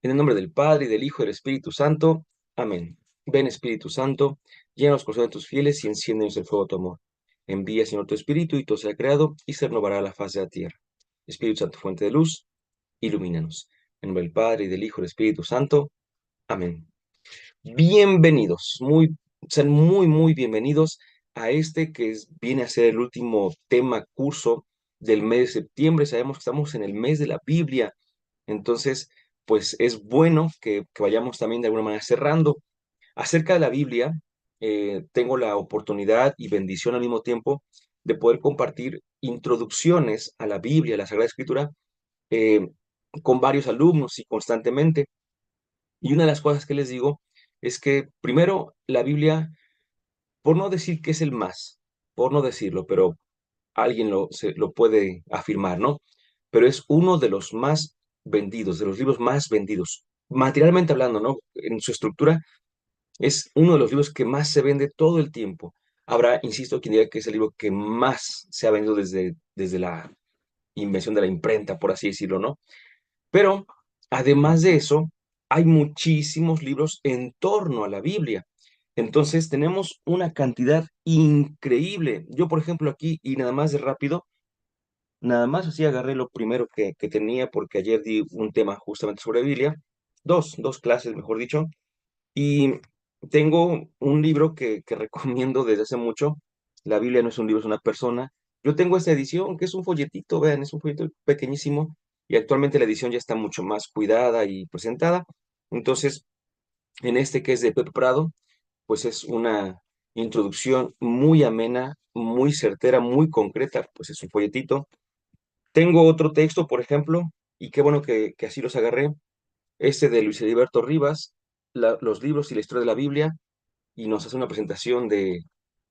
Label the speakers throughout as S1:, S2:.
S1: En el nombre del Padre, y del Hijo, y del Espíritu Santo. Amén. Ven, Espíritu Santo, llena los corazones de tus fieles y enciéndenos el fuego de tu amor. Envía, Señor, tu Espíritu, y todo será creado, y se renovará la faz de la tierra. Espíritu Santo, fuente de luz, ilumínanos. En nombre del Padre, y del Hijo, y del Espíritu Santo. Amén. Bienvenidos, sean muy bienvenidos a este viene a ser el último tema curso del mes de septiembre. Sabemos que estamos en el mes de la Biblia, entonces, pues es bueno que vayamos también de alguna manera cerrando. Acerca de la Biblia, tengo la oportunidad y bendición al mismo tiempo de poder compartir introducciones a la Biblia, a la Sagrada Escritura, eh, con varios alumnos y constantemente. Y una de las cosas que les digo es que, primero, la Biblia, por no decir que es el más, por no decirlo, pero alguien lo puede afirmar, ¿no? Pero es uno de los más vendidos, de los libros más vendidos. Materialmente hablando, ¿no? En su estructura, es uno de los libros que más se vende todo el tiempo. Habrá, insisto, quien diga que es el libro que más se ha vendido desde la invención de la imprenta, por así decirlo, ¿no? Pero, además de eso, hay muchísimos libros en torno a la Biblia. Entonces, tenemos una cantidad increíble. Yo, por ejemplo, aquí, y nada más de rápido, nada más así agarré lo primero que tenía, porque ayer di un tema justamente sobre Biblia, dos clases, mejor dicho, y tengo un libro que recomiendo desde hace mucho. La Biblia no es un libro, es una persona. Yo tengo esta edición, que es un folletito, vean, es un folleto pequeñísimo, y actualmente la edición ya está mucho más cuidada y presentada. Entonces, en este que es de Pepe Prado, pues es una introducción muy amena, muy certera, muy concreta, pues es un folletito. Tengo otro texto, por ejemplo, y qué bueno que así los agarré, este de Luis Heriberto Rivas, los libros y la historia de la Biblia, y nos hace una presentación de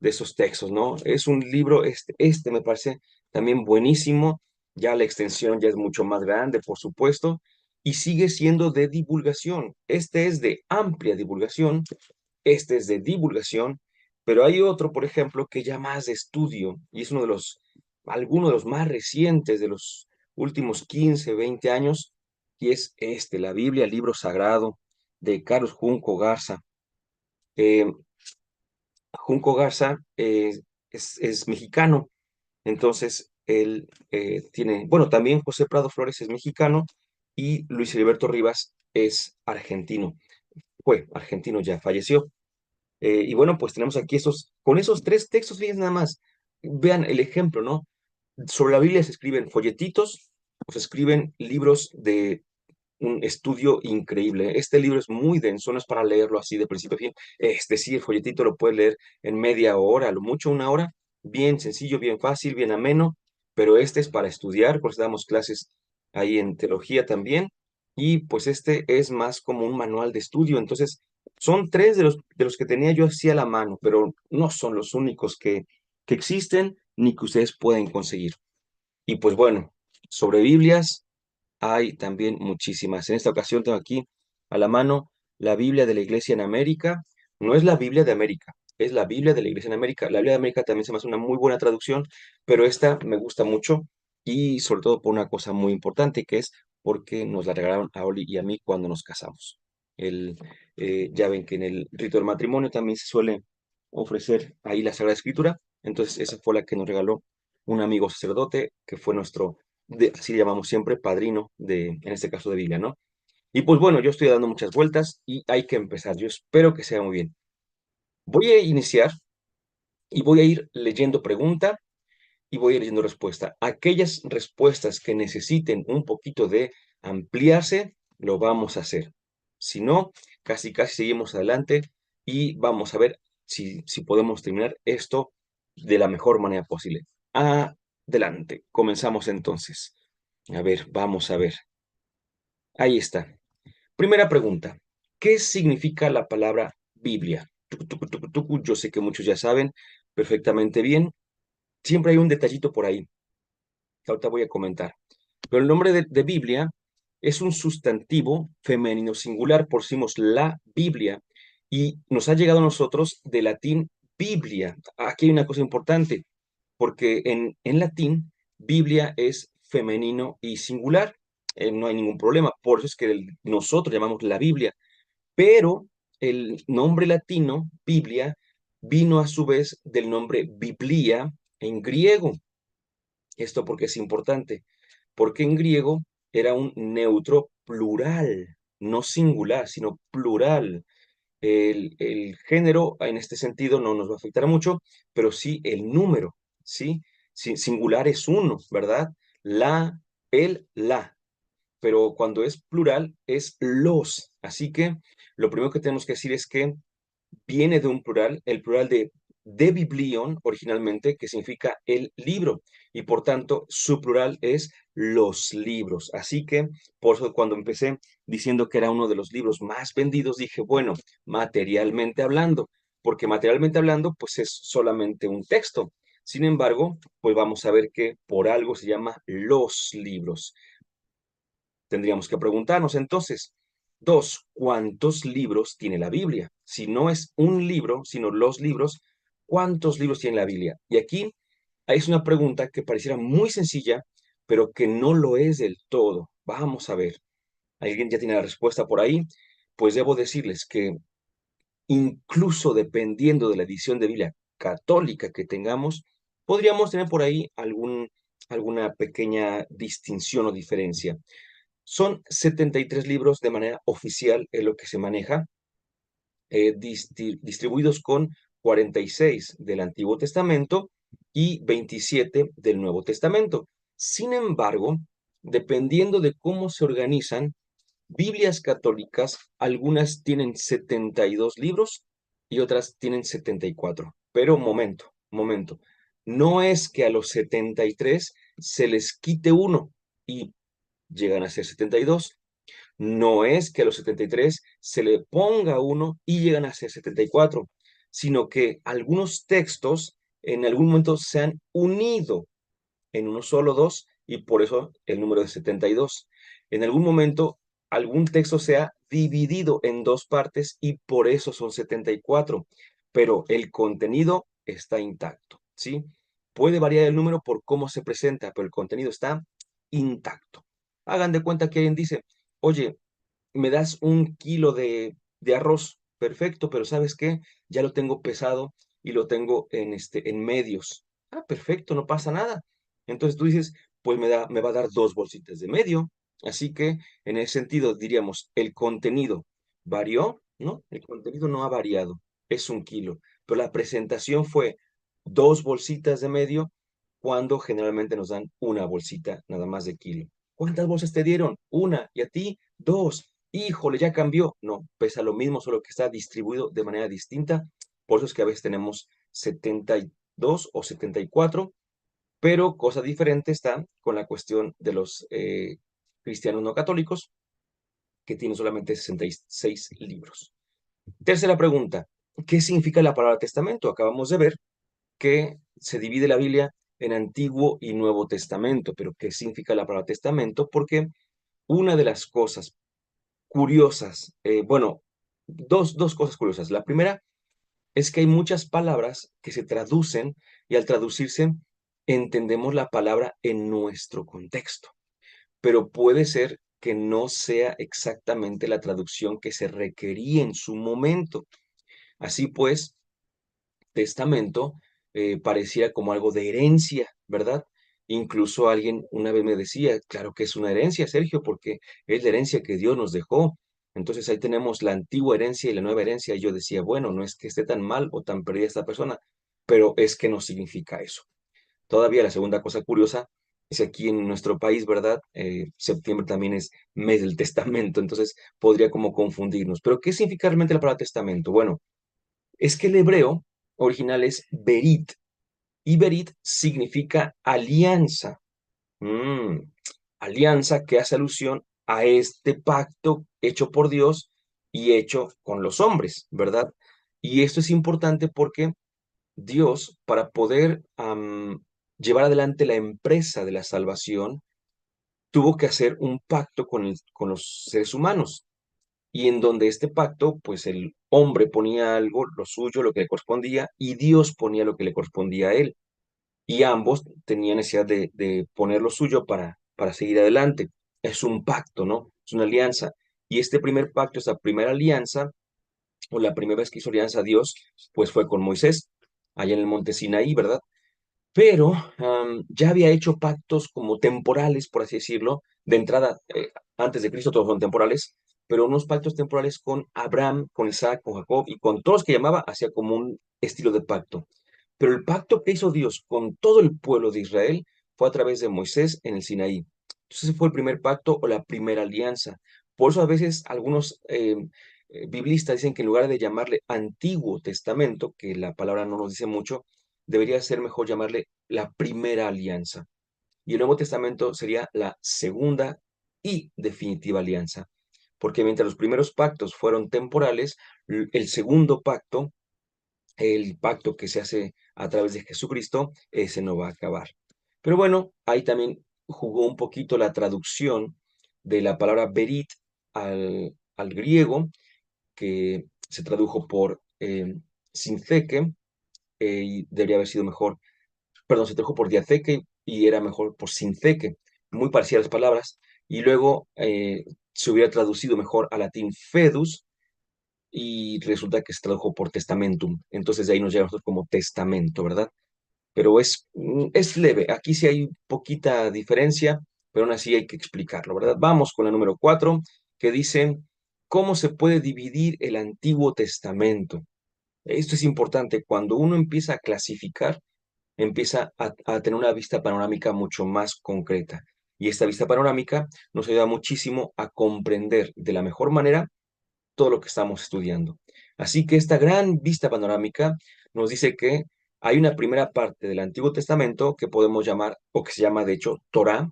S1: esos textos, ¿no? Es un libro, este me parece también buenísimo, ya la extensión ya es mucho más grande, por supuesto, y sigue siendo de divulgación. Este es de amplia divulgación, este es de divulgación, pero hay otro, por ejemplo, que ya más de estudio, y es alguno de los más recientes de los últimos 15, 20 años, y es la Biblia, libro sagrado, de Carlos Junco Garza. Eh, Junco Garza es mexicano, entonces él tiene, bueno, también José Prado Flores es mexicano y Luis Heriberto Rivas es argentino. Fue argentino, ya falleció. Y bueno, pues tenemos aquí con esos tres textos, fíjense nada más. Vean el ejemplo, ¿no? Sobre la Biblia se escriben folletitos, o se escriben libros de un estudio increíble. Este libro es muy denso, no es para leerlo así de principio a fin. Sí, el folletito lo puedes leer en media hora, a lo mucho una hora, bien sencillo, bien fácil, bien ameno, pero este es para estudiar, por eso damos clases ahí en teología también, y pues este es más como un manual de estudio. Entonces, son tres de los que tenía yo así a la mano, pero no son los únicos que existen ni que ustedes pueden conseguir. Y pues bueno, sobre Biblias hay también muchísimas. En esta ocasión tengo aquí a la mano la Biblia de la Iglesia en América. No es la Biblia de América, es la Biblia de la Iglesia en América. La Biblia de América también se me hace una muy buena traducción, pero esta me gusta mucho y sobre todo por una cosa muy importante, que es porque nos la regalaron a Oli y a mí cuando nos casamos. El, ya ven que en el rito del matrimonio también se suele ofrecer ahí la Sagrada Escritura. Entonces esa fue la que nos regaló un amigo sacerdote que fue así le llamamos siempre, padrino en este caso de Biblia, ¿no? Y pues bueno, yo estoy dando muchas vueltas y hay que empezar. Yo espero que sea muy bien. Voy a iniciar y voy a ir leyendo pregunta y voy a ir leyendo respuesta. Aquellas respuestas que necesiten un poquito de ampliarse, lo vamos a hacer. Si no, casi seguimos adelante y vamos a ver si podemos terminar esto de la mejor manera posible. Adelante, comenzamos entonces. A ver, vamos a ver. Ahí está. Primera pregunta. ¿Qué significa la palabra Biblia? Tucu. Yo sé que muchos ya saben perfectamente bien. Siempre hay un detallito por ahí que ahorita voy a comentar. Pero el nombre de Biblia es un sustantivo femenino singular, por si decimos la Biblia, y nos ha llegado a nosotros de latín Biblia. Aquí hay una cosa importante, porque en latín Biblia es femenino y singular. no hay ningún problema. Por eso es que nosotros llamamos la Biblia, pero el nombre latino, Biblia, vino a su vez del nombre Biblia en griego. Esto porque es importante, porque en griego era un neutro plural, no singular, sino plural. El género en este sentido no nos va a afectar mucho, pero sí el número, ¿sí? Singular es uno, ¿verdad? La, la, pero cuando es plural es los. Así que lo primero que tenemos que decir es que viene de un plural, el plural de biblion originalmente, que significa el libro, y por tanto su plural es los libros. Así que por eso cuando empecé diciendo que era uno de los libros más vendidos, dije, bueno, materialmente hablando, porque materialmente hablando, pues es solamente un texto. Sin embargo, pues vamos a ver que por algo se llama los libros. Tendríamos que preguntarnos entonces, dos, ¿cuántos libros tiene la Biblia? Si no es un libro, sino los libros, ¿cuántos libros tiene la Biblia? Y aquí es una pregunta que pareciera muy sencilla, pero que no lo es del todo. Vamos a ver. ¿Alguien ya tiene la respuesta por ahí? Pues debo decirles que incluso dependiendo de la edición de Biblia católica que tengamos, podríamos tener por ahí alguna pequeña distinción o diferencia. Son 73 libros de manera oficial en lo que se maneja, distribuidos con 46 del Antiguo Testamento y 27 del Nuevo Testamento. Sin embargo, dependiendo de cómo se organizan, Biblias católicas, algunas tienen 72 libros y otras tienen 74. Pero momento. No es que a los 73 se les quite uno y llegan a ser 72. No es que a los 73 se le ponga uno y llegan a ser 74, sino que algunos textos en algún momento se han unido en uno solo dos y por eso el número de 72. En algún momento algún texto se ha dividido en dos partes y por eso son 74, pero el contenido está intacto, ¿sí? Puede variar el número por cómo se presenta, pero el contenido está intacto. Hagan de cuenta que alguien dice, oye, me das 1 kilo de arroz, perfecto, pero ¿sabes qué? Ya lo tengo pesado y lo tengo en medios. Ah, perfecto, no pasa nada. Entonces tú dices, pues me va a dar 2 bolsitas de medio. Así que en ese sentido diríamos, el contenido varió, ¿no? El contenido no ha variado, es 1 kilo, pero la presentación fue 2 bolsitas de medio cuando generalmente nos dan una bolsita nada más de kilo. ¿Cuántas bolsas te dieron? Una. ¿Y a ti? Dos. Híjole, ya cambió. No, pesa lo mismo, solo que está distribuido de manera distinta. Por eso es que a veces tenemos 72 o 74, pero cosa diferente está con la cuestión de los cristianos no católicos, que tienen solamente 66 libros. Tercera pregunta, ¿qué significa la palabra testamento? Acabamos de ver que se divide la Biblia en Antiguo y Nuevo Testamento, pero ¿qué significa la palabra testamento? Porque una de las cosas curiosas, bueno, dos cosas curiosas. La primera es que hay muchas palabras que se traducen y al traducirse entendemos la palabra en nuestro contexto, pero puede ser que no sea exactamente la traducción que se requería en su momento. Así pues, testamento pareciera como algo de herencia, ¿verdad? Incluso alguien una vez me decía, claro que es una herencia, Sergio, porque es la herencia que Dios nos dejó. Entonces ahí tenemos la antigua herencia y la nueva herencia. Y yo decía, bueno, no es que esté tan mal o tan perdida esta persona, pero es que no significa eso. Todavía la segunda cosa curiosa es que aquí en nuestro país, ¿verdad? Septiembre también es mes del testamento, entonces podría como confundirnos. Pero ¿qué significa realmente la palabra testamento? Bueno, es que el hebreo original es berit, y berit significa alianza. Mm, alianza que hace alusión a este pacto hecho por Dios y hecho con los hombres, ¿verdad? Y esto es importante porque Dios, para poder llevar adelante la empresa de la salvación, tuvo que hacer un pacto con los seres humanos y en donde este pacto, pues el hombre ponía algo, lo suyo, lo que le correspondía, y Dios ponía lo que le correspondía a él. Y ambos tenían necesidad de poner lo suyo para seguir adelante. es un pacto, ¿no? Es una alianza. Y este primer pacto, esta primera alianza, o la primera vez que hizo alianza a Dios, pues fue con Moisés, allá en el monte Sinaí, ¿verdad? Pero ya había hecho pactos como temporales, por así decirlo, de entrada, antes de Cristo todos son temporales, pero unos pactos temporales con Abraham, con Isaac, con Jacob y con todos los que llamaba, hacía como un estilo de pacto. Pero el pacto que hizo Dios con todo el pueblo de Israel fue a través de Moisés en el Sinaí. Entonces ese fue el primer pacto o la primera alianza. Por eso a veces algunos biblistas dicen que en lugar de llamarle Antiguo Testamento, que la palabra no nos dice mucho, debería ser mejor llamarle la primera alianza. Y el Nuevo Testamento sería la segunda y definitiva alianza. Porque mientras los primeros pactos fueron temporales, el segundo pacto, el pacto que se hace a través de Jesucristo, ese no va a acabar. Pero bueno, ahí también jugó un poquito la traducción de la palabra berit al griego, que se tradujo por sintheke, y debería haber sido mejor, perdón, se tradujo por diaceque y era mejor por sinceque, muy parecidas las palabras, y luego se hubiera traducido mejor al latín fedus, y resulta que se tradujo por testamentum. Entonces de ahí nos llega a nosotros como testamento, ¿verdad? Pero es leve. Aquí sí hay poquita diferencia, pero aún así hay que explicarlo, ¿verdad? Vamos con la número 4, que dice, ¿cómo se puede dividir el Antiguo Testamento? Esto es importante. Cuando uno empieza a clasificar, empieza a tener una vista panorámica mucho más concreta. Y esta vista panorámica nos ayuda muchísimo a comprender de la mejor manera todo lo que estamos estudiando. Así que esta gran vista panorámica nos dice que hay una primera parte del Antiguo Testamento que podemos llamar, o que se llama de hecho Torá,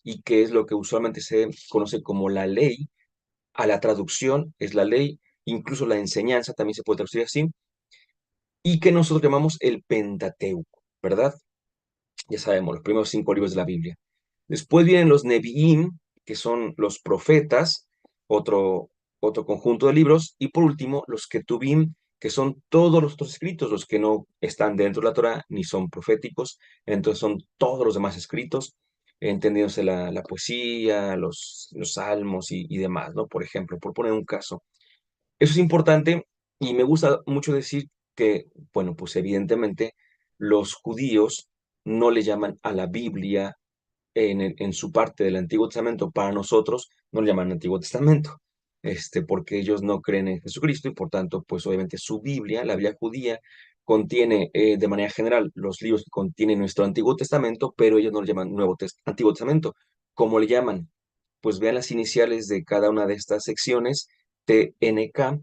S1: y que es lo que usualmente se conoce como la ley. A la traducción es la ley, incluso la enseñanza también se puede traducir así, y que nosotros llamamos el Pentateuco, ¿verdad? Ya sabemos, los primeros 5 libros de la Biblia. Después vienen los Nevi'im, que son los profetas, otro, otro conjunto de libros, y por último los Ketubim, que son todos los otros escritos, los que no están dentro de la Torah ni son proféticos, entonces son todos los demás escritos, entendiéndose la poesía, los salmos y demás, ¿no? Por ejemplo, por poner un caso. Eso es importante y me gusta mucho decir que, bueno, pues evidentemente los judíos no le llaman a la Biblia en su parte del Antiguo Testamento, para nosotros no le llaman Antiguo Testamento, porque ellos no creen en Jesucristo y por tanto, pues obviamente su Biblia, la Biblia judía, contiene de manera general los libros que contienen nuestro Antiguo Testamento, pero ellos no le llaman Antiguo Testamento. ¿Cómo le llaman? Pues vean las iniciales de cada una de estas secciones, TNK,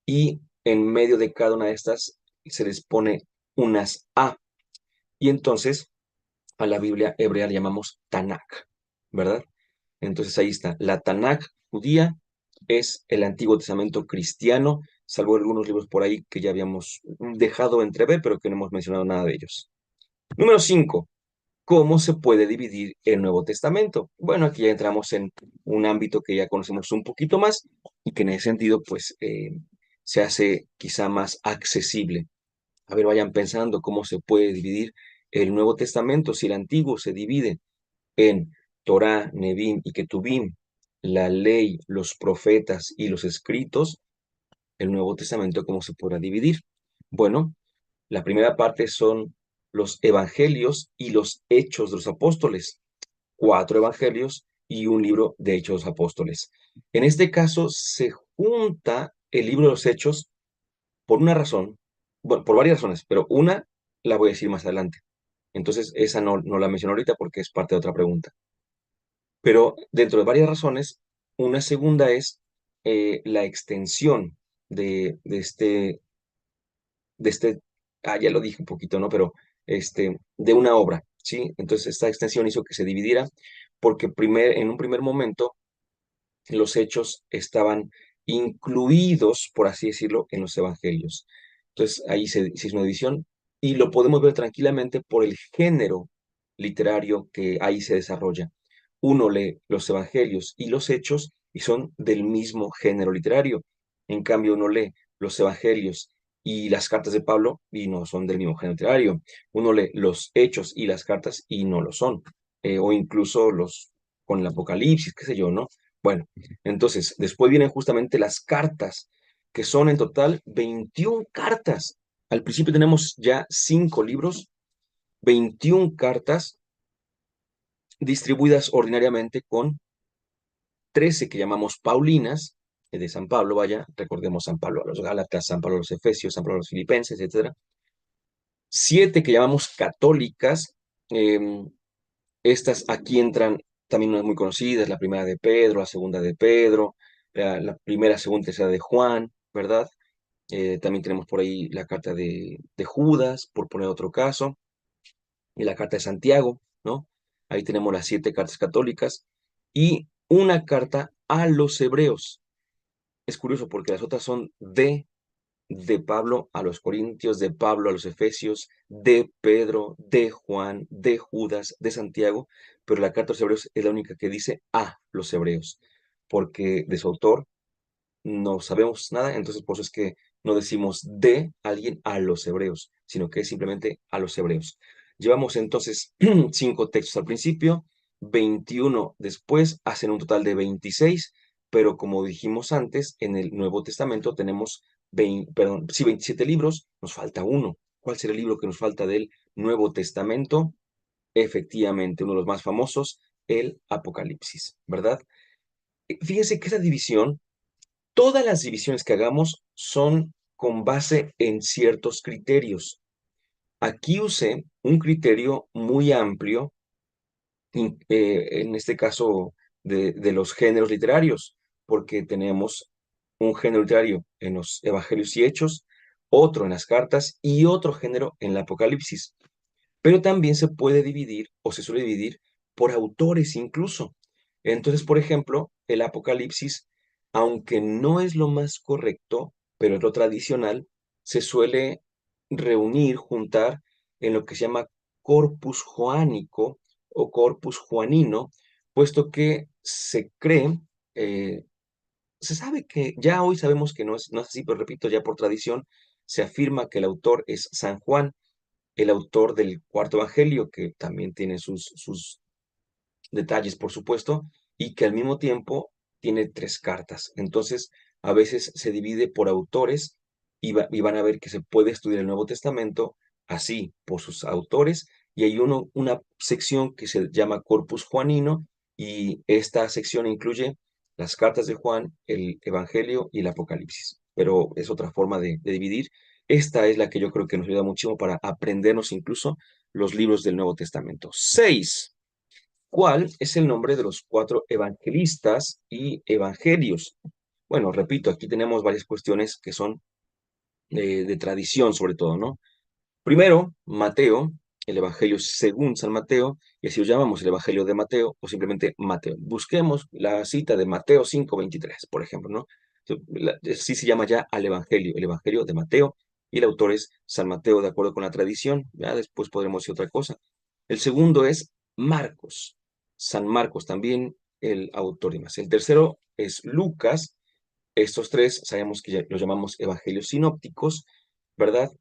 S1: y en medio de cada una de estas se les pone unas A. Y entonces a la Biblia hebrea le llamamos Tanakh, ¿verdad? Entonces ahí está. La Tanakh judía es el Antiguo Testamento cristiano, salvo algunos libros por ahí que ya habíamos dejado entrever, pero que no hemos mencionado nada de ellos. Número 5. ¿Cómo se puede dividir el Nuevo Testamento? Bueno, aquí ya entramos en un ámbito que ya conocemos un poquito más y que en ese sentido, pues, se hace quizá más accesible. A ver, vayan pensando cómo se puede dividir el Nuevo Testamento. Si el Antiguo se divide en Torá, Nevim y Ketubim, la ley, los profetas y los escritos, el Nuevo Testamento, ¿cómo se podrá dividir? Bueno, la primera parte son los evangelios y los hechos de los apóstoles. 4 evangelios y un libro de hechos de los apóstoles. En este caso se junta el libro de los hechos por una razón, bueno, por varias razones, pero una la voy a decir más adelante. Entonces, esa no la menciono ahorita porque es parte de otra pregunta. Pero dentro de varias razones, una segunda es la extensión de este, ya lo dije un poquito, ¿no? Pero de una obra, ¿sí? Entonces, esta extensión hizo que se dividiera porque en un primer momento los hechos estaban incluidos, por así decirlo, en los evangelios. Entonces, ahí se hizo una división y lo podemos ver tranquilamente por el género literario que ahí se desarrolla. Uno lee los evangelios y los hechos y son del mismo género literario. En cambio, uno lee los evangelios y las cartas de Pablo y no son del mismo género literario. Uno lee los hechos y las cartas y no lo son. O incluso con el Apocalipsis, qué sé yo, ¿no? Bueno, entonces, después vienen justamente las cartas, que son en total 21 cartas. Al principio tenemos ya 5 libros, 21 cartas distribuidas ordinariamente con 13 que llamamos Paulinas, de San Pablo, vaya, recordemos San Pablo a los Gálatas, San Pablo a los Efesios, San Pablo a los Filipenses, etcétera. 7 que llamamos católicas, estas aquí entran también unas muy conocidas, la primera de Pedro, la segunda de Pedro, la primera, segunda, tercera de Juan, ¿verdad? También tenemos por ahí la carta de Judas, por poner otro caso, y la carta de Santiago, ¿no? Ahí tenemos las 7 cartas católicas y una carta a los hebreos. Es curioso porque las otras son de Pablo a los Corintios, de Pablo a los Efesios, de Pedro, de Juan, de Judas, de Santiago, pero la carta a los Hebreos es la única que dice a los Hebreos, porque de su autor no sabemos nada, entonces por eso es que no decimos de alguien a los Hebreos, sino que es simplemente a los Hebreos. Llevamos entonces 5 textos al principio, 21 después, hacen un total de 26, pero como dijimos antes, en el Nuevo Testamento tenemos 27 libros, nos falta uno. ¿Cuál será el libro que nos falta del Nuevo Testamento? Efectivamente, uno de los más famosos, el Apocalipsis, ¿verdad? Fíjense que esa división, todas las divisiones que hagamos son con base en ciertos criterios. Aquí usé un criterio muy amplio, en este caso de los géneros literarios, porque tenemos un género literario en los Evangelios y Hechos, otro en las cartas y otro género en el Apocalipsis. Pero también se puede dividir o se suele dividir por autores incluso. Entonces, por ejemplo, el Apocalipsis, aunque no es lo más correcto, pero es lo tradicional, se suele reunir, juntar en lo que se llama corpus joánico o corpus juanino, puesto que se cree, se sabe que ya hoy sabemos que no es así, pero repito, ya por tradición se afirma que el autor es San Juan, el autor del cuarto evangelio, que también tiene sus detalles, por supuesto, y que al mismo tiempo tiene 3 cartas. Entonces, a veces se divide por autores y van a ver que se puede estudiar el Nuevo Testamento así, por sus autores, y hay una sección que se llama Corpus Juanino, y esta sección incluye las cartas de Juan, el Evangelio y el Apocalipsis. Pero es otra forma de dividir. Esta es la que yo creo que nos ayuda muchísimo para aprendernos incluso los libros del Nuevo Testamento. 6. ¿Cuál es el nombre de los 4 evangelistas y evangelios? Bueno, repito, aquí tenemos varias cuestiones que son de tradición sobre todo, ¿no? Primero, Mateo, el Evangelio según San Mateo, y así lo llamamos el Evangelio de Mateo, o simplemente Mateo. Busquemos la cita de Mateo 5:23, por ejemplo, ¿no? Sí se llama ya al Evangelio, el Evangelio de Mateo, y el autor es San Mateo, de acuerdo con la tradición. Ya después podremos decir otra cosa. El segundo es Marcos, San Marcos también, el autor y más. El tercero es Lucas. Estos 3 sabemos que los llamamos evangelios sinópticos, ¿verdad?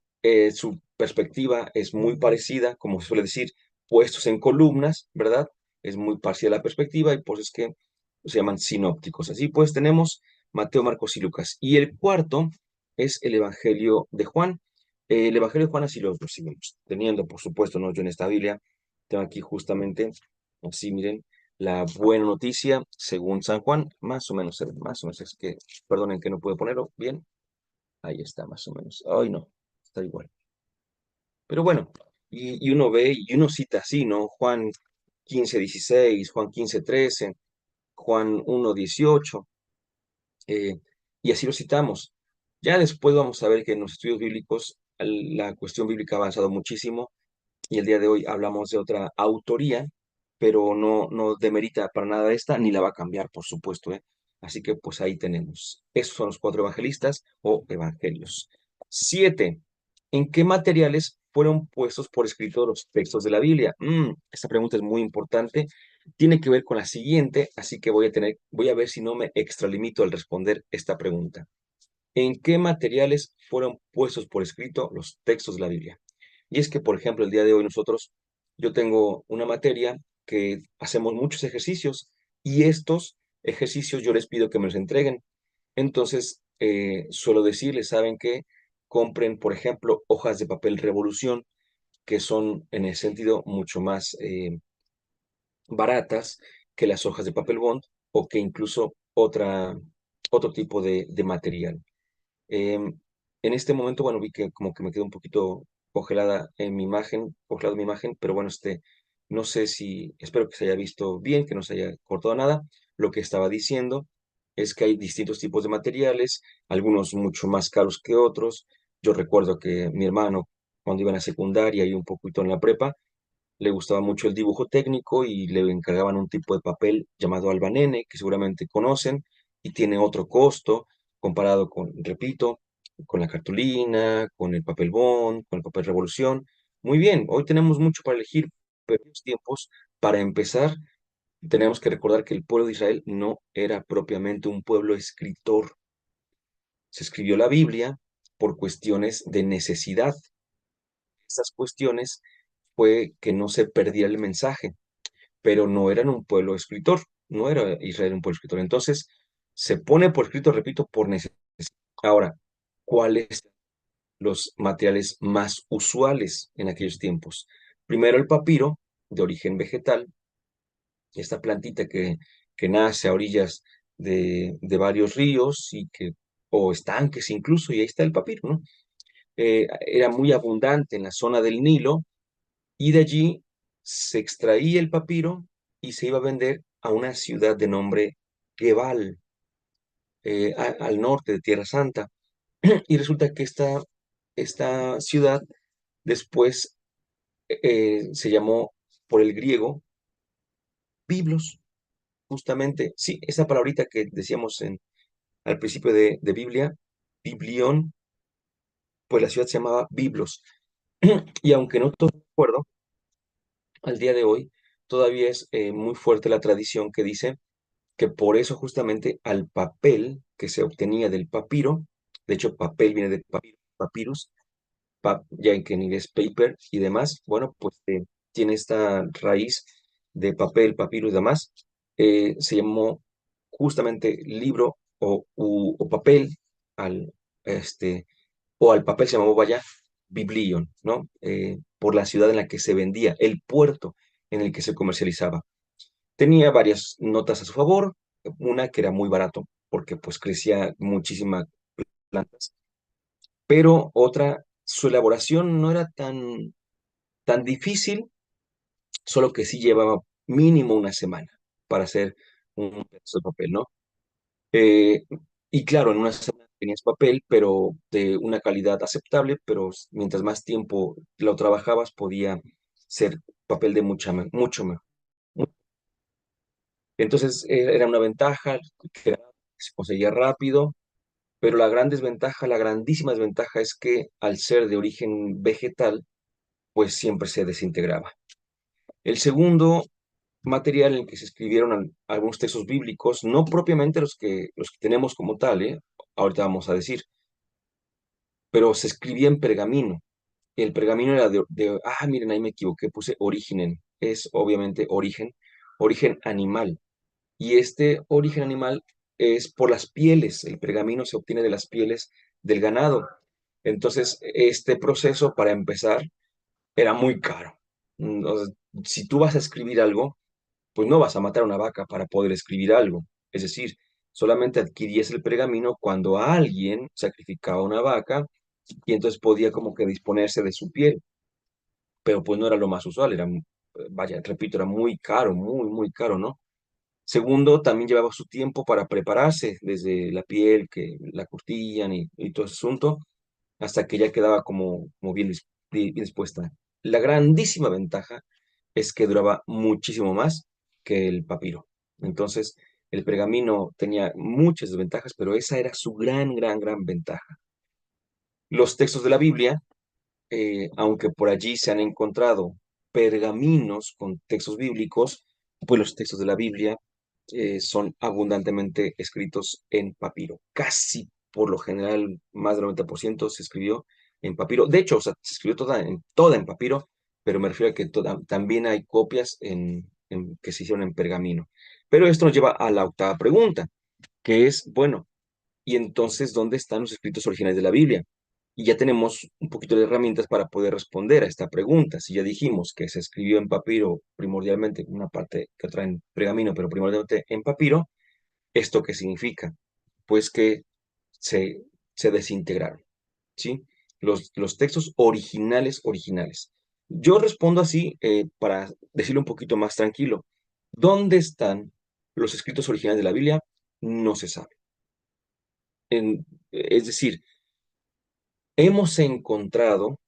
S1: Su perspectiva es muy parecida, como se suele decir, puestos en columnas, ¿verdad? Es muy parecida a la perspectiva y por eso es que se llaman sinópticos. Así pues tenemos Mateo, Marcos y Lucas. Y el cuarto es el Evangelio de Juan. El Evangelio de Juan así lo seguimos teniendo, por supuesto, ¿no? Yo en esta Biblia tengo aquí justamente, así miren, la buena noticia según San Juan, más o menos, es que, perdonen que no puedo ponerlo bien, ahí está más o menos, ay no, está igual. Pero bueno, y uno ve y uno cita así, ¿no? Juan 15:16, Juan 15:13, Juan 1:18, y así lo citamos. Ya después vamos a ver que en los estudios bíblicos la cuestión bíblica ha avanzado muchísimo y el día de hoy hablamos de otra autoría, pero no demerita para nada esta, ni la va a cambiar, por supuesto, ¿eh? Así que pues ahí tenemos. Esos son los 4 evangelistas o evangelios. 7. ¿En qué materiales fueron puestos por escrito los textos de la Biblia? Esta pregunta es muy importante. Tiene que ver con la siguiente, así que voy a ver si no me extralimito al responder esta pregunta. ¿En qué materiales fueron puestos por escrito los textos de la Biblia? Y es que, por ejemplo, el día de hoy yo tengo una materia que hacemos muchos ejercicios y estos ejercicios yo les pido que me los entreguen. Entonces, suelo decirles, ¿saben qué? Compren, por ejemplo, hojas de papel Revolución, que son en el sentido mucho más baratas que las hojas de papel bond o que incluso otro tipo de material. Em, en este momento, bueno, vi que como que me quedó un poquito congelado mi imagen, pero bueno, no sé si, espero que se haya visto bien, que no se haya cortado nada. Lo que estaba diciendo es que hay distintos tipos de materiales, algunos mucho más caros que otros. Yo recuerdo que mi hermano, cuando iba en la secundaria y un poquito en la prepa, le gustaba mucho el dibujo técnico y le encargaban un tipo de papel llamado albanene, que seguramente conocen, y tiene otro costo comparado con, repito, con la cartulina, con el papel bond, con el papel revolución. Muy bien, hoy tenemos mucho para elegir, pero en los tiempos, para empezar, tenemos que recordar que el pueblo de Israel no era propiamente un pueblo escritor. Se escribió la Biblia por cuestiones de necesidad. Esas cuestiones fue que no se perdiera el mensaje, pero no eran un pueblo escritor, no era Israel un pueblo escritor. Entonces, se pone por escrito, repito, por necesidad. Ahora, ¿cuáles los materiales más usuales en aquellos tiempos? Primero, el papiro, de origen vegetal, esta plantita que nace a orillas de varios ríos o estanques incluso, y ahí está el papiro, ¿no? Era muy abundante en la zona del Nilo, y de allí se extraía el papiro y se iba a vender a una ciudad de nombre Gebal, al norte de Tierra Santa. Y resulta que esta ciudad después se llamó por el griego Biblos, justamente. Sí, esa palabrita que decíamos al principio de Biblia, Biblión, pues la ciudad se llamaba Biblos. Y aunque no todo acuerdo, al día de hoy todavía es muy fuerte la tradición que dice que por eso justamente al papel que se obtenía del papiro, de hecho papel viene de papyrus, ya en que en inglés paper y demás, bueno, pues tiene esta raíz de papel, papyrus y demás, se llamó justamente libro o papel al, este, o al papel se llamó, vaya, biblion, ¿no? Por la ciudad en la que se vendía, el puerto en el que se comercializaba. Tenía varias notas a su favor, una que era muy barato, porque pues crecía muchísimas plantas, pero otra, su elaboración no era tan difícil, solo que sí llevaba mínimo una semana para hacer un pedazo de papel, ¿no? Eh, y claro, en una semana tenías papel, pero de una calidad aceptable, pero mientras más tiempo lo trabajabas, podía ser papel de mucho mejor. Entonces era una ventaja que se conseguía rápido, pero la gran desventaja, la grandísima desventaja es que al ser de origen vegetal, pues siempre se desintegraba. El segundo material en el que se escribieron algunos textos bíblicos, no propiamente los que tenemos como tal, ahorita vamos a decir, pero se escribía en pergamino. El pergamino era miren, ahí me equivoqué, puse originen, es obviamente origen animal. Y este origen animal es por las pieles, el pergamino se obtiene de las pieles del ganado. Entonces, este proceso, para empezar, era muy caro. O sea, si tú vas a escribir algo, pues no vas a matar a una vaca para poder escribir algo. Es decir, solamente adquirías el pergamino cuando alguien sacrificaba una vaca y entonces podía como que disponerse de su piel, pero pues no era lo más usual, vaya, repito, era muy caro, muy, muy caro, ¿no? Segundo, también llevaba su tiempo para prepararse, desde la piel, que la curtían y todo ese asunto, hasta que ya quedaba como bien dispuesta. La grandísima ventaja es que duraba muchísimo más que el papiro. Entonces, el pergamino tenía muchas desventajas, pero esa era su gran, gran, gran ventaja. Los textos de la Biblia, aunque por allí se han encontrado pergaminos con textos bíblicos, pues los textos de la Biblia son abundantemente escritos en papiro. Casi por lo general, más del 90% se escribió en papiro. De hecho, o sea, se escribió toda en papiro, pero me refiero a que también hay copias que se hicieron en pergamino. Pero esto nos lleva a la octava pregunta, que es, bueno, ¿y entonces dónde están los escritos originales de la Biblia? Y ya tenemos un poquito de herramientas para poder responder a esta pregunta. Si ya dijimos que se escribió en papiro primordialmente, una parte que otra en pergamino, pero primordialmente en papiro, ¿esto qué significa? Pues que se, se desintegraron, ¿sí? Los textos originales. Yo respondo así para decirlo un poquito más tranquilo. ¿Dónde están los escritos originales de la Biblia? No se sabe. Es decir, hemos encontrado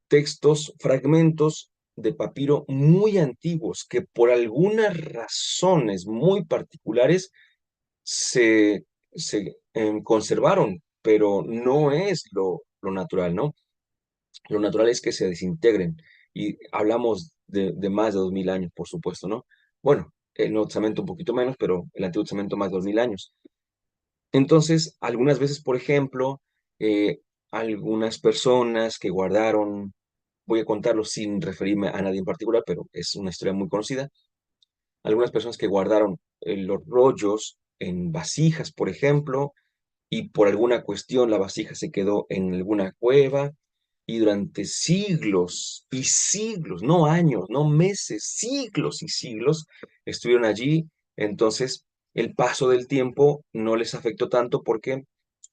S1: textos, fragmentos de papiro muy antiguos que por algunas razones muy particulares se, se conservaron, pero no es lo natural, ¿no? Lo natural es que se desintegren y hablamos de más de 2000 años, por supuesto, ¿no? Bueno, el Nuevo Testamento un poquito menos, pero el Antiguo Testamento más de 2000 años. Entonces, algunas veces, por ejemplo, algunas personas que guardaron, voy a contarlo sin referirme a nadie en particular, pero es una historia muy conocida, algunas personas que guardaron los rollos en vasijas, por ejemplo, y por alguna cuestión la vasija se quedó en alguna cueva y durante siglos y siglos, no años, no meses, siglos y siglos estuvieron allí. Entonces, el paso del tiempo no les afectó tanto porque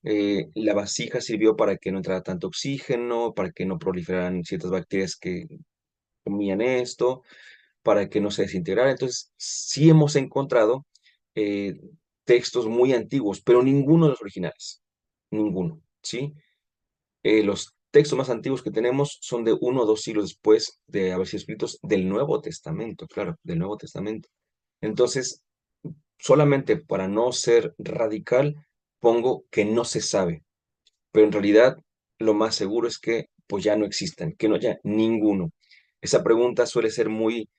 S1: la vasija sirvió para que no entrara tanto oxígeno, para que no proliferaran ciertas bacterias que comían esto, para que no se desintegrara. Entonces, sí hemos encontrado eh, textos muy antiguos, pero ninguno de los originales. Ninguno, ¿sí? Los textos más antiguos que tenemos son de 1 o 2 siglos después de haber sido escritos del Nuevo Testamento, claro, del Nuevo Testamento. Entonces, solamente para no ser radical, pongo que no se sabe, pero en realidad lo más seguro es que pues ya no existan, que no haya ninguno. Esa pregunta suele ser muy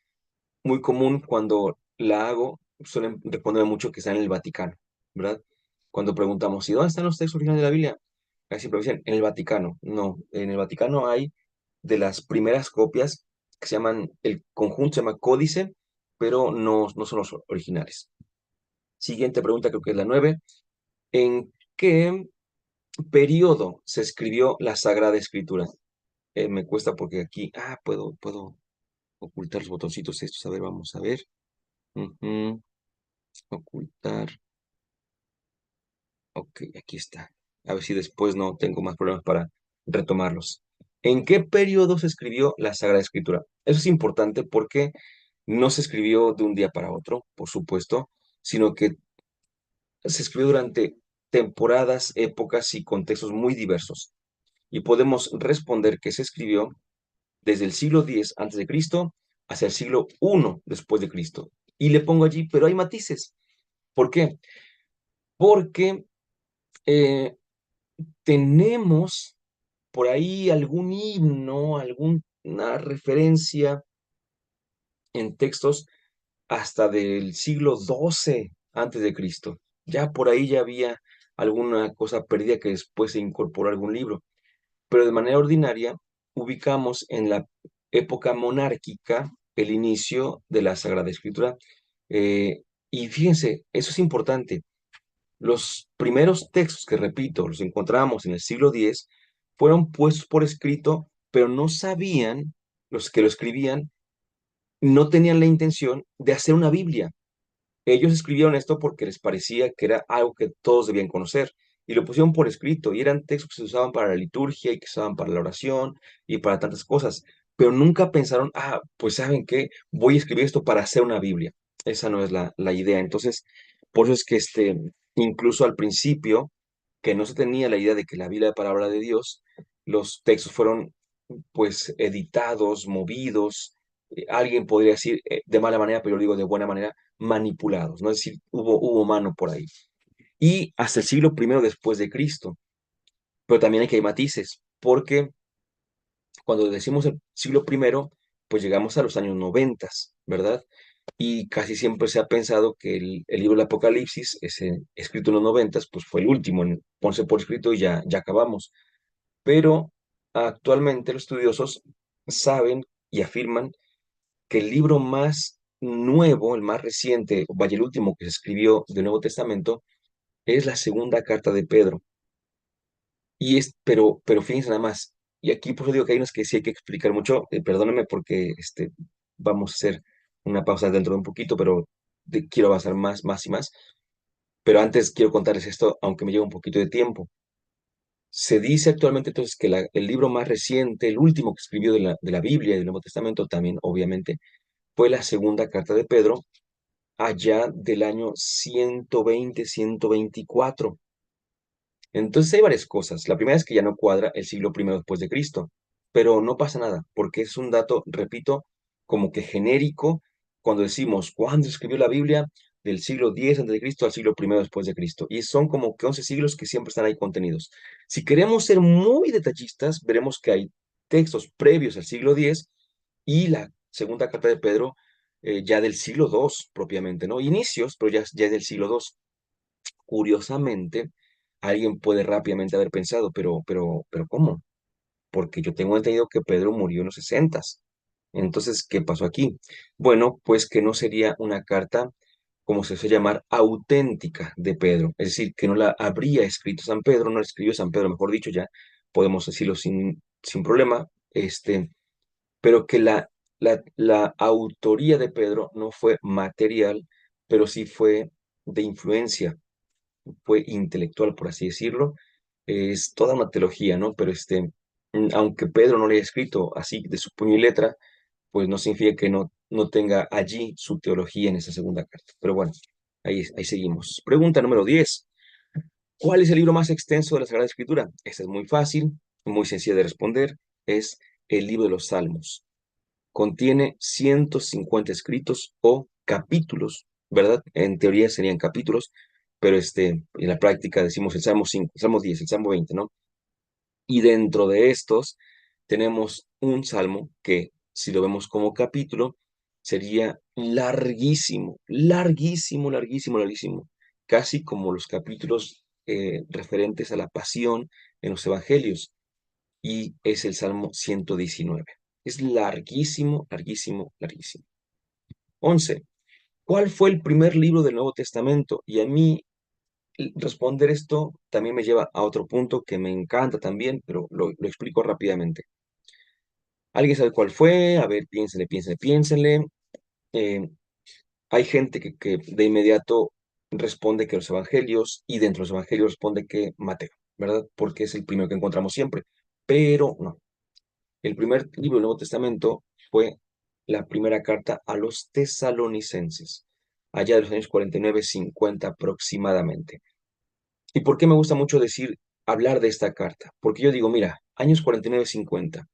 S1: común cuando la hago, suelen responderme mucho que está en el Vaticano, ¿verdad? Cuando preguntamos, ¿y dónde están los textos originales de la Biblia? Casi siempre me dicen, en el Vaticano. No, en el Vaticano hay de las primeras copias que se llaman, el conjunto se llama Códice, pero no son los originales. Siguiente pregunta, creo que es la 9. ¿En qué periodo se escribió la Sagrada Escritura? Me cuesta porque aquí, puedo ocultar los botoncitos estos. A ver, vamos a ver. Ujú. Ocultar. Ok, aquí está. A ver si después no tengo más problemas para retomarlos. ¿En qué periodo se escribió la Sagrada Escritura? Eso es importante porque no se escribió de un día para otro, por supuesto, sino que se escribió durante temporadas, épocas y contextos muy diversos. Y podemos responder que se escribió desde el siglo X antes de Cristo hacia el siglo I después de Cristo. Y le pongo allí, pero hay matices. ¿Por qué? Porque eh, tenemos por ahí algún himno, alguna referencia en textos hasta del siglo XII antes de Cristo. Ya por ahí ya había alguna cosa perdida que después se incorporó a algún libro, pero de manera ordinaria ubicamos en la época monárquica el inicio de la Sagrada Escritura. Eh, y fíjense, eso es importante. Los primeros textos que, repito, los encontramos en el siglo X, fueron puestos por escrito, pero no sabían, los que lo escribían, no tenían la intención de hacer una Biblia. Ellos escribieron esto porque les parecía que era algo que todos debían conocer y lo pusieron por escrito y eran textos que se usaban para la liturgia y que se usaban para la oración y para tantas cosas, pero nunca pensaron, pues ¿saben qué? Voy a escribir esto para hacer una Biblia. Esa no es la idea. Entonces, por eso es que incluso al principio, que no se tenía la idea de que la Biblia era palabra de Dios, los textos fueron pues editados, movidos, alguien podría decir de mala manera, pero yo digo de buena manera, manipulados, ¿no? Es decir, hubo mano por ahí. Y hasta el siglo I después de Cristo. Pero también hay que hay matices, porque cuando decimos el siglo I, pues llegamos a los años 90, ¿verdad? Y casi siempre se ha pensado que el libro del Apocalipsis, ese escrito en los 90, pues fue el último en ponerse por escrito y ya acabamos. Pero actualmente los estudiosos saben y afirman que el libro más nuevo, el más reciente, vaya, el último que se escribió del Nuevo Testamento, es la segunda carta de Pedro. Pero fíjense nada más, y aquí por eso digo que hay unos que sí hay que explicar mucho, perdónenme porque vamos a hacer una pausa dentro de un poquito, pero quiero avanzar más y más. Pero antes quiero contarles esto, aunque me lleve un poquito de tiempo. Se dice actualmente entonces que el libro más reciente, el último que escribió de la Biblia y del Nuevo Testamento también, obviamente, fue la segunda carta de Pedro, allá del año 120, 124. Entonces hay varias cosas. La primera es que ya no cuadra el siglo primero después de Cristo, pero no pasa nada, porque es un dato, repito, como que genérico cuando decimos cuándo se escribió la Biblia, del siglo X antes de Cristo al siglo primero después de Cristo. Y son como que 11 siglos que siempre están ahí contenidos. Si queremos ser muy detallistas, veremos que hay textos previos al siglo X y la segunda carta de Pedro ya del siglo II propiamente, ¿no? Inicios, pero ya es del siglo II. Curiosamente, alguien puede rápidamente haber pensado, pero ¿cómo? Porque yo tengo entendido que Pedro murió en los 60. Entonces, ¿qué pasó aquí? Bueno, pues que no sería una carta, como se suele llamar, auténtica de Pedro. Es decir, que no la habría escrito San Pedro, no la escribió San Pedro, mejor dicho, ya podemos decirlo sin problema, pero que la autoría de Pedro no fue material, pero sí fue de influencia, fue intelectual, por así decirlo. Es toda una teología, ¿no? Pero aunque Pedro no le haya escrito así de su puño y letra, pues no significa que no tenga allí su teología en esa segunda carta. Pero bueno, ahí seguimos. Pregunta número 10. ¿Cuál es el libro más extenso de la Sagrada Escritura? Esta es muy fácil, muy sencilla de responder. Es el libro de los Salmos. Contiene 150 escritos o capítulos, ¿verdad? En teoría serían capítulos, pero en la práctica decimos el Salmo 5, el Salmo 10, el Salmo 20, ¿no? Y dentro de estos tenemos un salmo que, si lo vemos como capítulo, sería larguísimo, larguísimo, larguísimo, larguísimo, casi como los capítulos referentes a la pasión en los evangelios, y es el Salmo 119. Es larguísimo, larguísimo, larguísimo. 11. ¿Cuál fue el primer libro del Nuevo Testamento? Y a mí responder esto también me lleva a otro punto que me encanta también, pero lo explico rápidamente. ¿Alguien sabe cuál fue? A ver, piénsenle, piénsenle, piénsenle. Eh, Hay gente que de inmediato responde que los evangelios, y dentro de los evangelios responde que Mateo, ¿verdad? Porque es el primero que encontramos siempre. Pero no. El primer libro del Nuevo Testamento fue la primera carta a los tesalonicenses, allá de los años 49, 50 aproximadamente. ¿Y por qué me gusta mucho hablar de esta carta? Porque yo digo, mira, años 49, 50.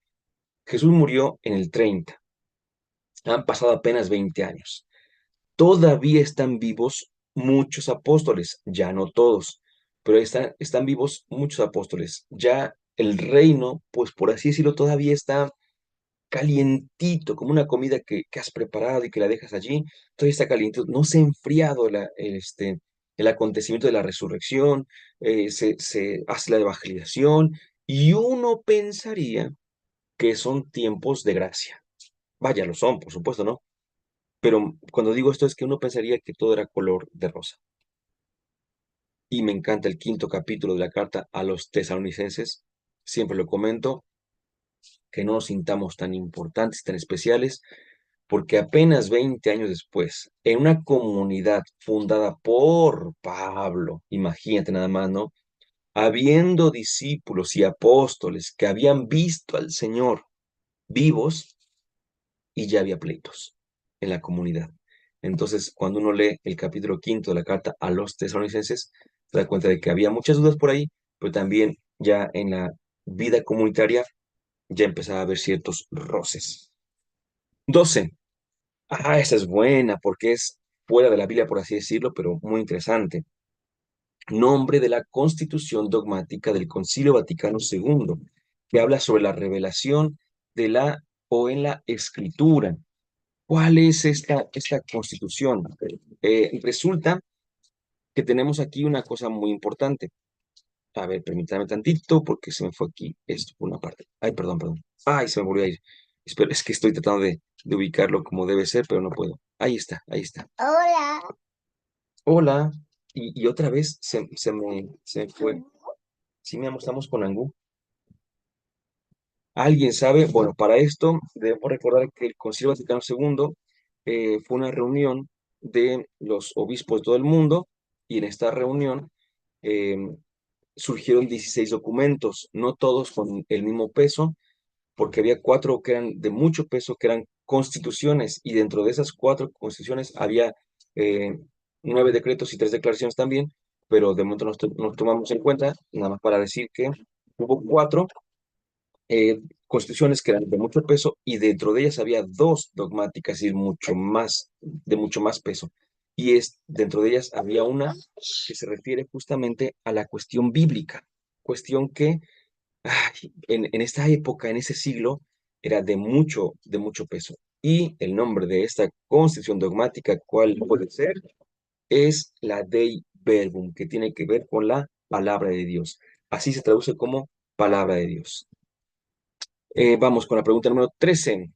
S1: Jesús murió en el 30. Han pasado apenas 20 años. Todavía están vivos muchos apóstoles, ya no todos, pero están vivos muchos apóstoles. Ya el reino, pues por así decirlo, todavía está calientito, como una comida que has preparado y que la dejas allí, todavía está calientito, no se ha enfriado el acontecimiento de la resurrección, se hace la evangelización, y uno pensaría que son tiempos de gracia. Vaya, lo son, por supuesto, ¿no? Pero cuando digo esto es que uno pensaría que todo era color de rosa. Y me encanta el quinto capítulo de la carta a los tesalonicenses, siempre lo comento, que no nos sintamos tan importantes, tan especiales, porque apenas 20 años después, en una comunidad fundada por Pablo, imagínate nada más, ¿no? Habiendo discípulos y apóstoles que habían visto al Señor vivos, y ya había pleitos en la comunidad. Entonces, cuando uno lee el capítulo quinto de la carta a los tesalonicenses, se da cuenta de que había muchas dudas por ahí, pero también ya en la vida comunitaria ya empezaba a haber ciertos roces. 12. Esa es buena porque es fuera de la Biblia, por así decirlo, pero muy interesante. Nombre de la Constitución Dogmática del Concilio Vaticano II, que habla sobre la revelación de la o en la Escritura. ¿Cuál es esta Constitución? Resulta que tenemos aquí una cosa muy importante. A ver, permítame tantito porque se me fue aquí esto por una parte. Ay, perdón, perdón. Ay, se me volvió a ir. Espero, es que estoy tratando de ubicarlo como debe ser, pero no puedo. Ahí está, ahí está.
S2: Hola.
S1: Hola. Y otra vez se fue. Sí, mi amor, estamos con Angú. ¿Alguien sabe? Bueno, para esto debemos recordar que el Concilio Vaticano II fue una reunión de los obispos de todo el mundo y en esta reunión eh, surgieron 16 documentos, no todos con el mismo peso, porque había cuatro que eran de mucho peso, que eran constituciones, y dentro de esas cuatro constituciones había eh, 9 decretos y 3 declaraciones también, pero de momento nos tomamos en cuenta, nada más para decir que hubo cuatro constituciones que eran de mucho peso y dentro de ellas había dos dogmáticas y de mucho más peso. Dentro de ellas había una que se refiere justamente a la cuestión bíblica, cuestión que en esta época, en ese siglo, era de mucho peso. Y el nombre de esta constitución dogmática, ¿cuál puede ser? Es la Dei Verbum, que tiene que ver con la palabra de Dios. Así se traduce como palabra de Dios. Vamos con la pregunta número 13.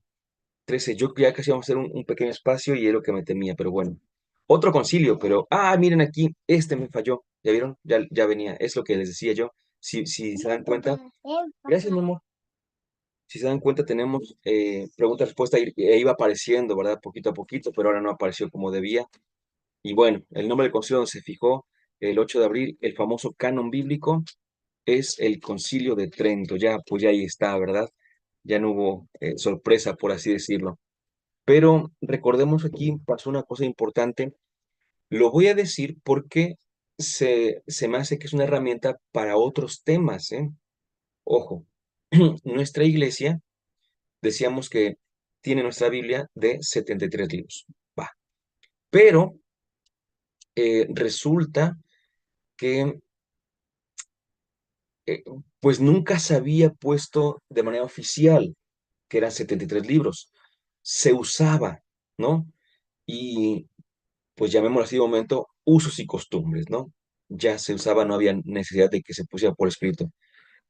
S1: 13, yo ya casi vamos a hacer un pequeño espacio y es lo que me temía, pero bueno. Otro concilio, pero, miren aquí, este me falló. ¿Ya vieron? Ya venía, es lo que les decía yo. Si se dan cuenta, gracias, mi amor. Si se dan cuenta, tenemos pregunta-respuesta e iba apareciendo, ¿verdad? Poquito a poquito, pero ahora no apareció como debía. Y bueno, el nombre del concilio donde se fijó el 8 de abril, el famoso canon bíblico, es el Concilio de Trento. Ya, pues ya ahí está, ¿verdad? Ya no hubo sorpresa, por así decirlo. Pero recordemos aquí pasó una cosa importante. Lo voy a decir porque se me hace que es una herramienta para otros temas, ¿eh? Ojo, nuestra iglesia, decíamos que tiene nuestra Biblia de 73 libros. Va. Pero resulta que eh, pues nunca se había puesto de manera oficial que eran 73 libros. Se usaba, ¿no? Y pues llamémoslo así de momento, usos y costumbres, ¿no? Ya se usaba, no había necesidad de que se pusiera por escrito.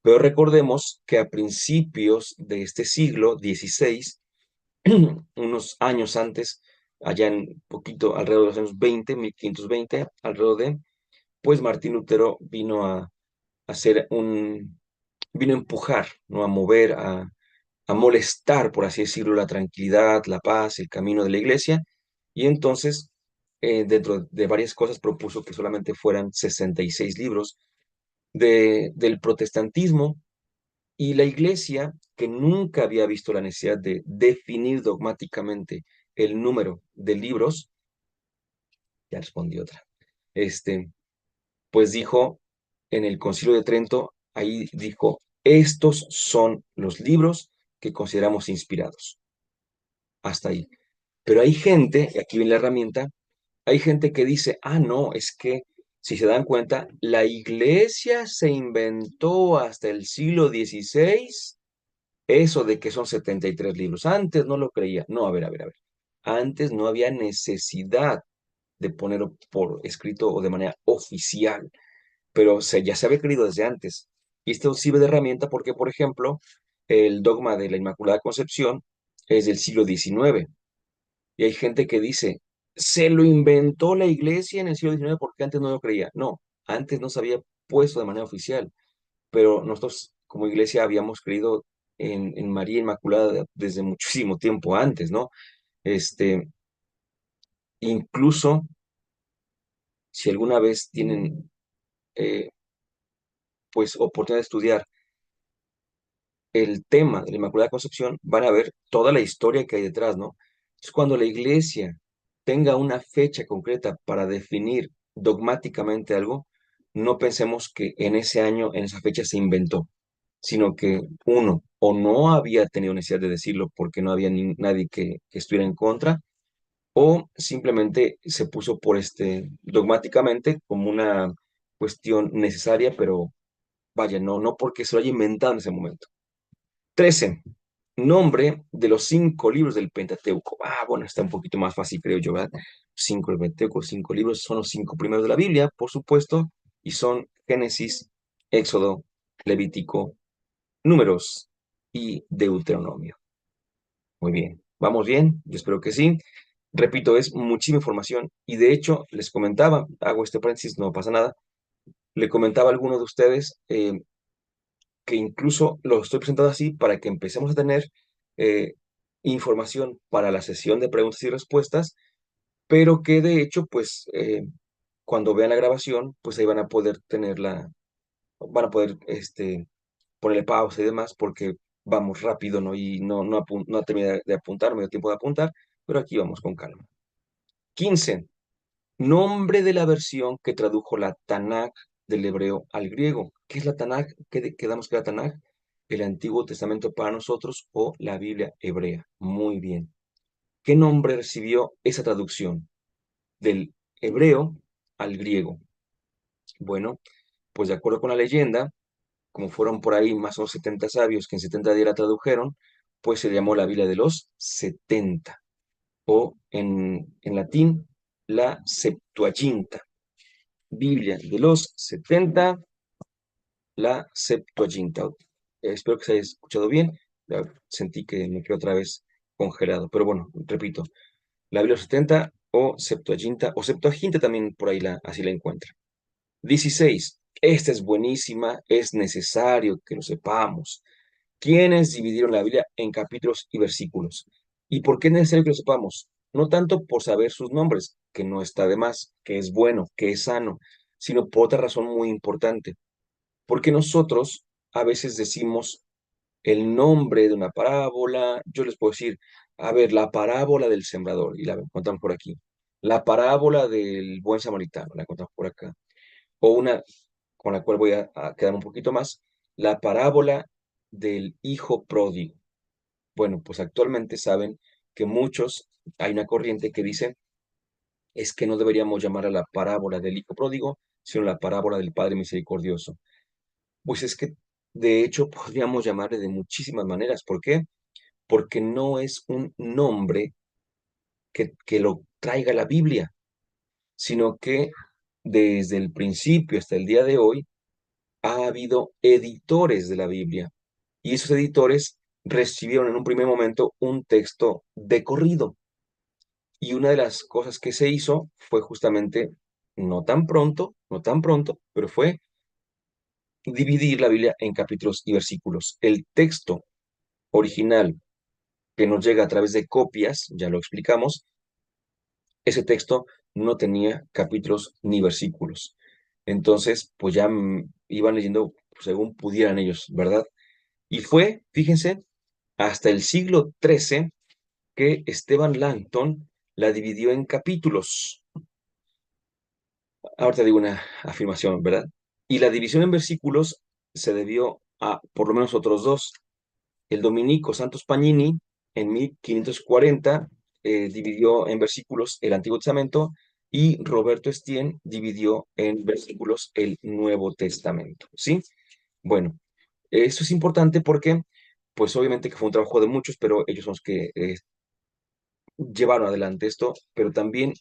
S1: Pero recordemos que a principios de este siglo XVI, unos años antes, allá en poquito, alrededor de los años 20, 1520, alrededor de, pues Martín Lutero vino a hacer vino a empujar, ¿no? A mover, a molestar, por así decirlo, la tranquilidad, la paz, el camino de la iglesia. Y entonces, dentro de varias cosas, propuso que solamente fueran 66 libros del protestantismo y la iglesia, que nunca había visto la necesidad de definir dogmáticamente el número de libros, ya respondí otra, este, pues dijo en el Concilio de Trento, ahí dijo, estos son los libros que consideramos inspirados. Hasta ahí. Pero hay gente, y aquí viene la herramienta, hay gente que dice, no, es que si se dan cuenta, la iglesia se inventó hasta el siglo XVI eso de que son 73 libros. Antes no lo creía. No, a ver, a ver, a ver. Antes no había necesidad de ponerlo por escrito o de manera oficial, pero ya se había creído desde antes. Y esto sirve de herramienta porque, por ejemplo, el dogma de la Inmaculada Concepción es del siglo XIX. Y hay gente que dice, se lo inventó la iglesia en el siglo XIX porque antes no lo creía. No, antes no se había puesto de manera oficial, pero nosotros como iglesia habíamos creído en María Inmaculada desde muchísimo tiempo antes, ¿no? Este, incluso si alguna vez tienen eh, pues oportunidad de estudiar el tema de la Inmaculada Concepción, van a ver toda la historia que hay detrás, ¿no? Es cuando la iglesia tenga una fecha concreta para definir dogmáticamente algo, no pensemos que en ese año, en esa fecha se inventó, sino que uno, o no había tenido necesidad de decirlo porque no había nadie que estuviera en contra, o simplemente se puso por dogmáticamente como una cuestión necesaria, pero vaya, no porque se lo haya inventado en ese momento. 13. Nombre de los 5 libros del Pentateuco. Bueno, está un poquito más fácil, creo yo, ¿verdad? 5 del Pentateuco, 5 libros, son los 5 primeros de la Biblia, por supuesto, y son Génesis, Éxodo, Levítico, Números y Deuteronomio. Muy bien, ¿vamos bien? Yo espero que sí. Repito, es muchísima información y de hecho les comentaba, hago este paréntesis, no pasa nada, le comentaba a alguno de ustedes que incluso lo estoy presentando así para que empecemos a tener eh, información para la sesión de preguntas y respuestas, pero que de hecho, pues cuando vean la grabación, pues ahí van a poder tenerla, van a poder ponerle pausa y demás, porque vamos rápido, ¿no? Y no terminé de apuntar, no me dio tiempo de apuntar, pero aquí vamos con calma. 15. Nombre de la versión que tradujo la Tanakh del hebreo al griego. ¿Qué es la Tanakh? ¿Qué quedamos que era Tanakh? El Antiguo Testamento para nosotros o la Biblia hebrea. Muy bien. ¿Qué nombre recibió esa traducción del hebreo al griego? Bueno, pues de acuerdo con la leyenda, como fueron por ahí más o menos 70 sabios que en 70 días la tradujeron, pues se llamó la Biblia de los 70, o en latín, la Septuaginta. Biblia de los 70, la Septuaginta. Espero que se haya escuchado bien. Sentí que me quedé otra vez congelado, pero bueno, repito, la Biblia de los 70 o Septuaginta, o Septuaginta también por ahí así la encuentra. 16. Esta es buenísima, es necesario que lo sepamos. ¿Quiénes dividieron la Biblia en capítulos y versículos? ¿Y por qué es necesario que lo sepamos? No tanto por saber sus nombres, que no está de más, que es bueno, que es sano, sino por otra razón muy importante. Porque nosotros a veces decimos el nombre de una parábola, yo les puedo decir, a ver, la parábola del sembrador, y la contamos por aquí. La parábola del buen samaritano, la contamos por acá. O una con la cual voy a quedar un poquito más, la parábola del hijo pródigo. Bueno, pues actualmente saben que muchos, hay una corriente que dice, es que no deberíamos llamar a la parábola del hijo pródigo, sino la parábola del Padre misericordioso. Pues es que, de hecho, podríamos llamarle de muchísimas maneras. ¿Por qué? Porque no es un nombre que lo traiga la Biblia, sino que desde el principio hasta el día de hoy ha habido editores de la Biblia y esos editores recibieron en un primer momento un texto de corrido. Y una de las cosas que se hizo fue justamente, no tan pronto, pero fue dividir la Biblia en capítulos y versículos. El texto original que nos llega a través de copias, ya lo explicamos, ese texto no tenía capítulos ni versículos. Entonces, pues ya iban leyendo según pudieran ellos, ¿verdad? Y fue, fíjense, hasta el siglo XIII que Esteban Langton la dividió en capítulos. Ahora te digo una afirmación, ¿verdad? Y la división en versículos se debió a por lo menos otros dos. El dominico Santos Pagnini, en 1540, dividió en versículos el Antiguo Testamento y Roberto Estienne dividió en versículos el Nuevo Testamento, ¿sí? Bueno, eso es importante porque, pues obviamente que fue un trabajo de muchos, pero ellos son los que llevaron adelante esto, pero también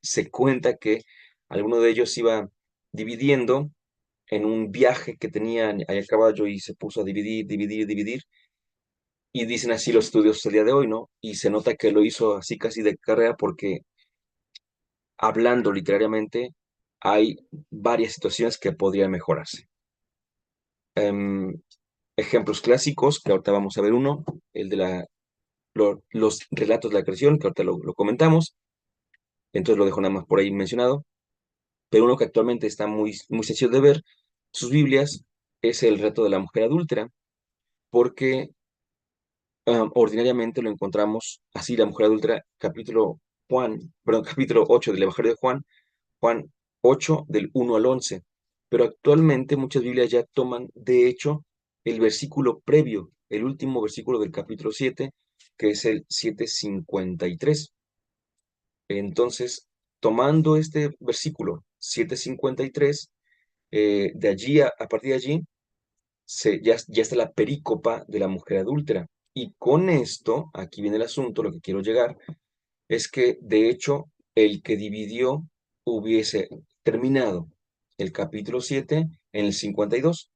S1: se cuenta que alguno de ellos iba dividiendo en un viaje que tenían ahí a caballo y se puso a dividir, dividir, dividir, y dicen así los estudios el día de hoy, ¿no? Y se nota que lo hizo así casi de carrera porque hablando literariamente hay varias situaciones que podrían mejorarse. Em, Ejemplos clásicos, que ahorita vamos a ver uno, el de los relatos de la creación, que ahorita lo comentamos, entonces lo dejo nada más por ahí mencionado, pero uno que actualmente está muy, muy sencillo de ver, sus Biblias, es el reto de la mujer adúltera, porque ordinariamente lo encontramos así, la mujer adúltera, capítulo 8 del Evangelio de Juan, Juan 8 del 1 al 11, pero actualmente muchas Biblias ya toman, de hecho, el versículo previo, el último versículo del capítulo 7, que es el 7:53. Entonces, tomando este versículo 7:53, de allí, a partir de allí, ya está la perícopa de la mujer adúltera. Y con esto, aquí viene el asunto, lo que quiero llegar, es que de hecho el que dividió hubiese terminado el capítulo 7 en el 52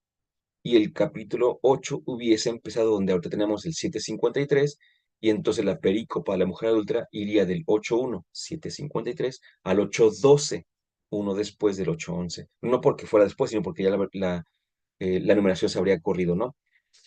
S1: y el capítulo 8 hubiese empezado donde ahorita tenemos el 7:53 y entonces la perícopa de la mujer adúltera iría del 8.1, 7.53, al 8.12, uno después del 8.11. No porque fuera después, sino porque ya la numeración se habría corrido, ¿no?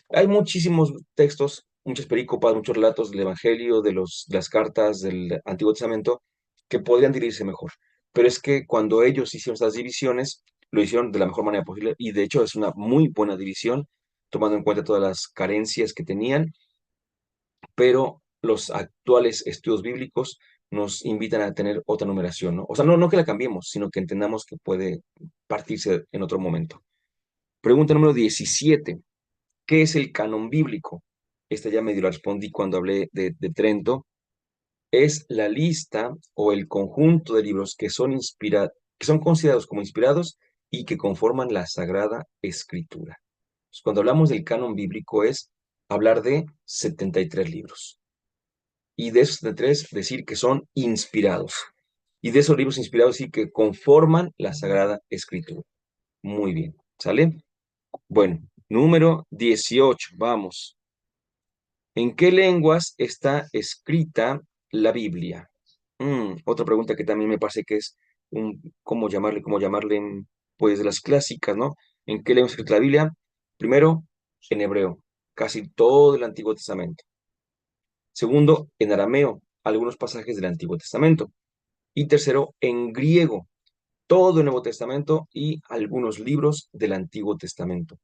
S1: Hay muchísimos textos, muchas perícopas, muchos relatos del Evangelio, de las cartas del Antiguo Testamento, que podrían dirigirse mejor. Pero es que cuando ellos hicieron estas divisiones, lo hicieron de la mejor manera posible, y de hecho es una muy buena división, tomando en cuenta todas las carencias que tenían, pero los actuales estudios bíblicos nos invitan a tener otra numeración, ¿no? O sea, no que la cambiemos, sino que entendamos que puede partirse en otro momento. Pregunta número 17. ¿Qué es el canon bíblico? Esta ya medio la respondí cuando hablé de Trento. Es la lista o el conjunto de libros que son considerados como inspirados y que conforman la Sagrada Escritura. Pues cuando hablamos del canon bíblico es hablar de 73 libros. Y de esos 73 decir que son inspirados. Y de esos libros inspirados sí que conforman la Sagrada Escritura. Muy bien. ¿Sale? Bueno, número 18. Vamos. ¿En qué lenguas está escrita la Biblia? Otra pregunta que también me parece que es ¿cómo llamarle? Pues de las clásicas, ¿no? ¿En qué lengua está escrita la Biblia? Primero, en hebreo, casi todo el Antiguo Testamento. Segundo, en arameo, algunos pasajes del Antiguo Testamento. Y tercero, en griego, todo el Nuevo Testamento y algunos libros del Antiguo Testamento.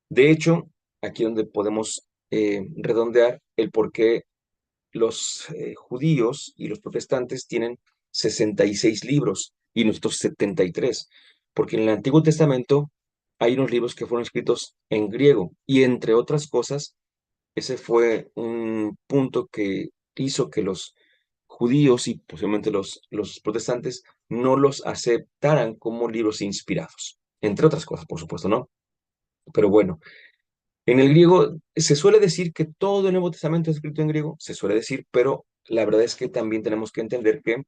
S1: De hecho, aquí donde podemos redondear el por qué los judíos y los protestantes tienen 66 libros y nosotros 73, porque en el Antiguo Testamento hay unos libros que fueron escritos en griego y entre otras cosas, ese fue un punto que hizo que los judíos y posiblemente los protestantes no los aceptaran como libros inspirados, entre otras cosas, por supuesto, ¿no? Pero bueno, en el griego se suele decir que todo el Nuevo Testamento es escrito en griego, se suele decir, pero la verdad es que también tenemos que entender que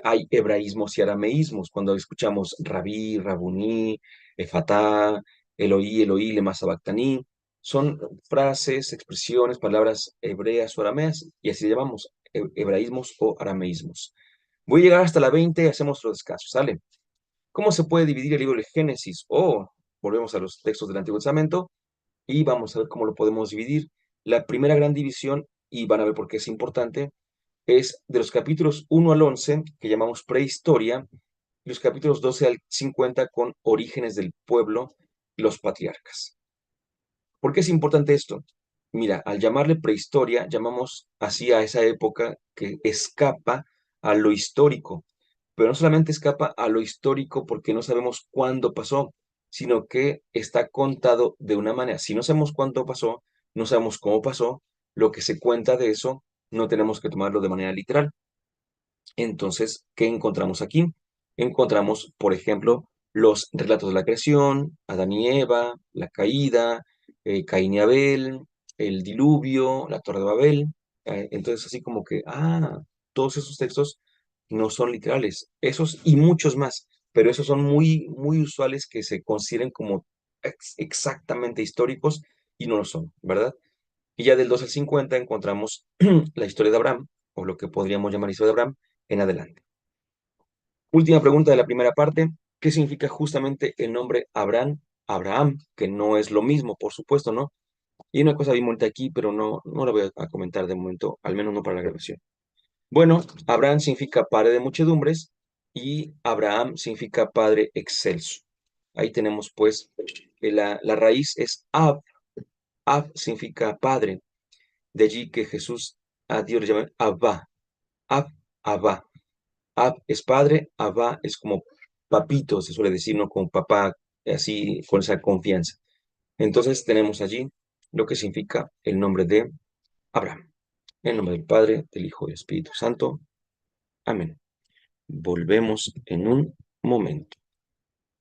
S1: hay hebraísmos y arameísmos. Cuando escuchamos rabí, rabuní, efatá, Eloí, Eloí, lema sabactaní, son frases, expresiones, palabras hebreas o arameas, y así le llamamos hebraísmos o arameísmos. Voy a llegar hasta la 20 y hacemos los descansos, ¿sale? ¿Cómo se puede dividir el libro de Génesis? Volvemos a los textos del Antiguo Testamento y vamos a ver cómo lo podemos dividir. La primera gran división, y van a ver por qué es importante, es de los capítulos 1 al 11, que llamamos prehistoria, y los capítulos 12 al 50 con orígenes del pueblo, los patriarcas. ¿Por qué es importante esto? Mira, al llamarle prehistoria, llamamos así a esa época que escapa a lo histórico, pero no solamente escapa a lo histórico porque no sabemos cuándo pasó, sino que está contado de una manera. Si no sabemos cuándo pasó, no sabemos cómo pasó, lo que se cuenta de eso no tenemos que tomarlo de manera literal. Entonces, ¿qué encontramos aquí? Encontramos, por ejemplo, los relatos de la creación, Adán y Eva, la caída, Caín y Abel, el diluvio, la Torre de Babel. Entonces, así como que, todos esos textos no son literales, esos y muchos más, pero esos son muy, muy usuales que se consideren como exactamente históricos y no lo son, ¿verdad? Y ya del 2 al 50 encontramos la historia de Abraham, o lo que podríamos llamar historia de Abraham, en adelante. Última pregunta de la primera parte. ¿Qué significa justamente el nombre Abraham? Abraham, que no es lo mismo, por supuesto, ¿no? Y una cosa bien bonita aquí, pero no la voy a comentar de momento, al menos no para la grabación. Bueno, Abraham significa padre de muchedumbres y Abraham significa padre excelso. Ahí tenemos pues la raíz es Ab. Ab significa padre. De allí que Jesús a Dios le llama Abba. Ab, Abba. Ab es padre, Abba es como papito, se suele decir, ¿no? Como papá, así, con esa confianza. Entonces tenemos allí lo que significa el nombre de Abraham. En el nombre del Padre, del Hijo y del Espíritu Santo. Amén. Volvemos en un momento.